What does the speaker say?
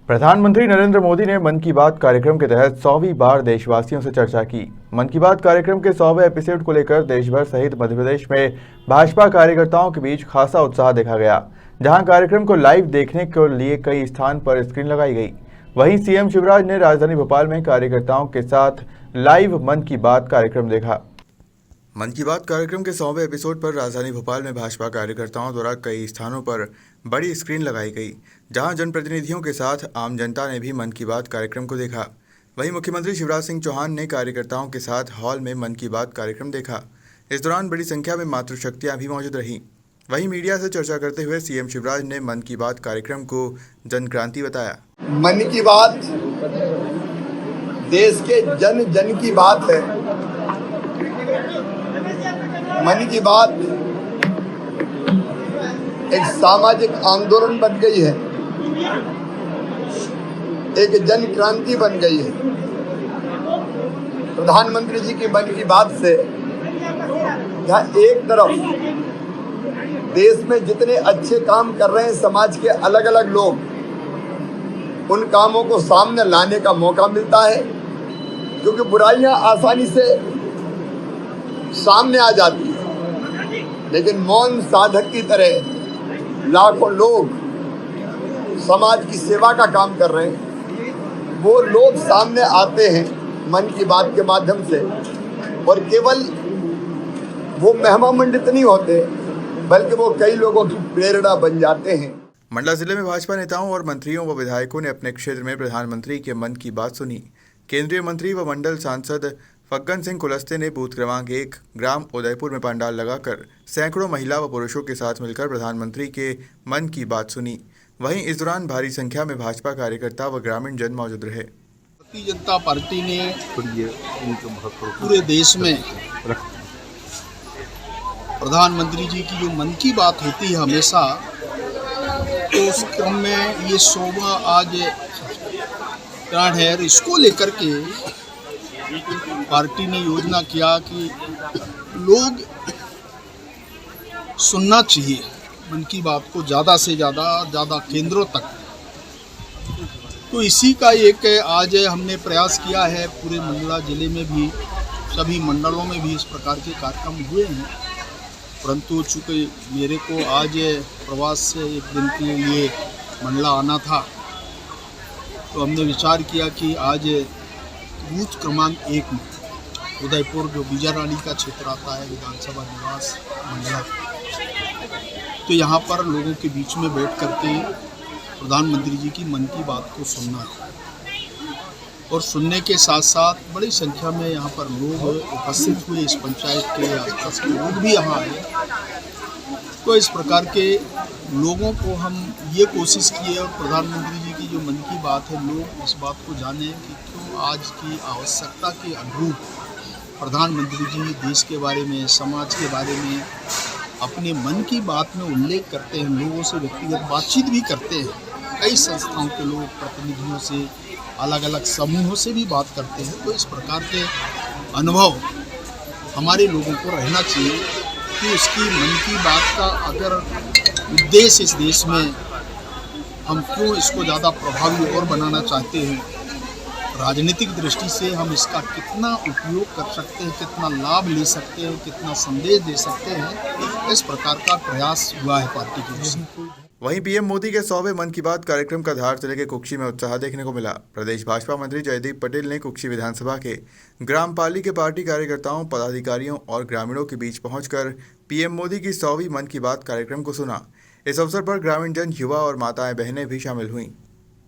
प्रधानमंत्री नरेंद्र मोदी ने मन की बात कार्यक्रम के तहत 100वीं बार देशवासियों से चर्चा की। मन की बात कार्यक्रम के 100वें एपिसोड को लेकर देश भर सहित मध्य प्रदेश में भाजपा कार्यकर्ताओं के बीच खासा उत्साह देखा गया। जहां कार्यक्रम को लाइव देखने के लिए कई स्थान पर स्क्रीन लगाई गई, वहीं सीएम शिवराज ने राजधानी भोपाल में कार्यकर्ताओं के साथ लाइव मन की बात कार्यक्रम देखा। मन की बात कार्यक्रम के 100वें एपिसोड पर राजधानी भोपाल में भाजपा कार्यकर्ताओं द्वारा कई स्थानों पर बड़ी स्क्रीन लगाई गई, जहां जनप्रतिनिधियों के साथ आम जनता ने भी मन की बात कार्यक्रम को देखा। वहीं मुख्यमंत्री शिवराज सिंह चौहान ने कार्यकर्ताओं के साथ हॉल में मन की बात कार्यक्रम देखा। इस दौरान बड़ी संख्या में मातृशक्तियां भी मौजूद रहीं। वहीं मीडिया से चर्चा करते हुए सीएम शिवराज ने मन की बात कार्यक्रम को जनक्रांति बताया। मन की बात देश के जन जन की बात है। मन की बात एक सामाजिक आंदोलन बन गई है, एक जन क्रांति बन गई है। प्रधानमंत्री जी की मन की बात से जहाँ एक तरफ देश में जितने अच्छे काम कर रहे हैं समाज के अलग अलग लोग, उन कामों को सामने लाने का मौका मिलता है, क्योंकि बुराइयां आसानी से सामने आ जाती है। लेकिन मौन साधक की तरह लाखों लोग समाज की सेवा का काम कर रहे हैं। वो लोग सामने आते हैं मन की बात के माध्यम से, और केवल वो महिमा मंडित नहीं होते, बल्कि वो कई लोगों की प्रेरणा बन जाते हैं। मंडला जिले में भाजपा नेताओं और मंत्रियों व विधायकों ने अपने क्षेत्र में प्रधानमंत्री के मन की बात सुनी। केंद्रीय मंत्री व मंडल सांसद फग्गन सिंह कुलस्ते ने बूथ क्रमांक 1 ग्राम उदयपुर में पंडाल लगाकर सैकड़ों महिला व पुरुषों के साथ मिलकर प्रधानमंत्री के मन की बात सुनी। वहीं इस दौरान भारी संख्या में भाजपा कार्यकर्ता व ग्रामीण जन मौजूद रहे। भारतीय जनता पार्टी ने पूरे देश में प्रधानमंत्री जी की जो मन की बात होती है हमेशा, तो उस क्रम में ये 100वां आज ग्रांड है। इसको लेकर के पार्टी ने योजना किया कि लोग सुनना चाहिए मन की बात को, ज़्यादा से ज़्यादा केंद्रों तक। तो इसी का एक आज हमने प्रयास किया है। पूरे मंडला जिले में भी सभी मंडलों में भी इस प्रकार के कार्यक्रम हुए हैं, परंतु चूँकि मेरे को आज प्रवास से एक दिन के लिए मंडला आना था, तो हमने विचार किया कि आज बूथ क्रमांक 1 में उदयपुर, जो विजय रानी का क्षेत्र आता है, विधानसभा निवास मंडला, तो यहाँ पर लोगों के बीच में बैठ करके प्रधानमंत्री जी की मन की बात को सुनना है। और सुनने के साथ साथ बड़ी संख्या में यहाँ पर लोग उपस्थित हुए। इस पंचायत के आसपास के लोग भी यहाँ आए। तो इस प्रकार के लोगों को हम ये कोशिश किए, और प्रधानमंत्री जी की जो मन की बात है, लोग इस बात को जाने कि क्यों आज की आवश्यकता के अनुरूप प्रधानमंत्री जी देश के बारे में, समाज के बारे में अपने मन की बात में उल्लेख करते हैं, लोगों से व्यक्तिगत बातचीत भी करते हैं। कई संस्थाओं के लोग, प्रतिनिधियों से, अलग अलग समूहों से भी बात करते हैं। तो इस प्रकार के अनुभव हमारे लोगों को रहना चाहिए कि उसकी मन की बात का अगर उद्देश्य इस देश में हम क्यों इसको ज़्यादा प्रभावी और बनाना चाहते हैं, राजनीतिक दृष्टि से हम इसका कितना उपयोग कर सकते हैं, कितना लाभ ले सकते हैं, कितना संदेश दे सकते हैं, इस प्रकार का प्रयास हुआ है पार्टी की ओर से। वहीं पीएम मोदी के 100वें मन की बात कार्यक्रम का धार जिले के कुक्षी में उत्साह देखने को मिला। प्रदेश भाजपा मंत्री जयदीप पटेल ने कुक्षी विधानसभा के ग्राम पाली के पार्टी कार्यकर्ताओं, पदाधिकारियों और ग्रामीणों के बीच पहुंचकर पीएम मोदी की 100वीं मन की बात कार्यक्रम को सुना। इस अवसर पर ग्रामीण जन, युवा और माताएं बहनें भी शामिल हुईं।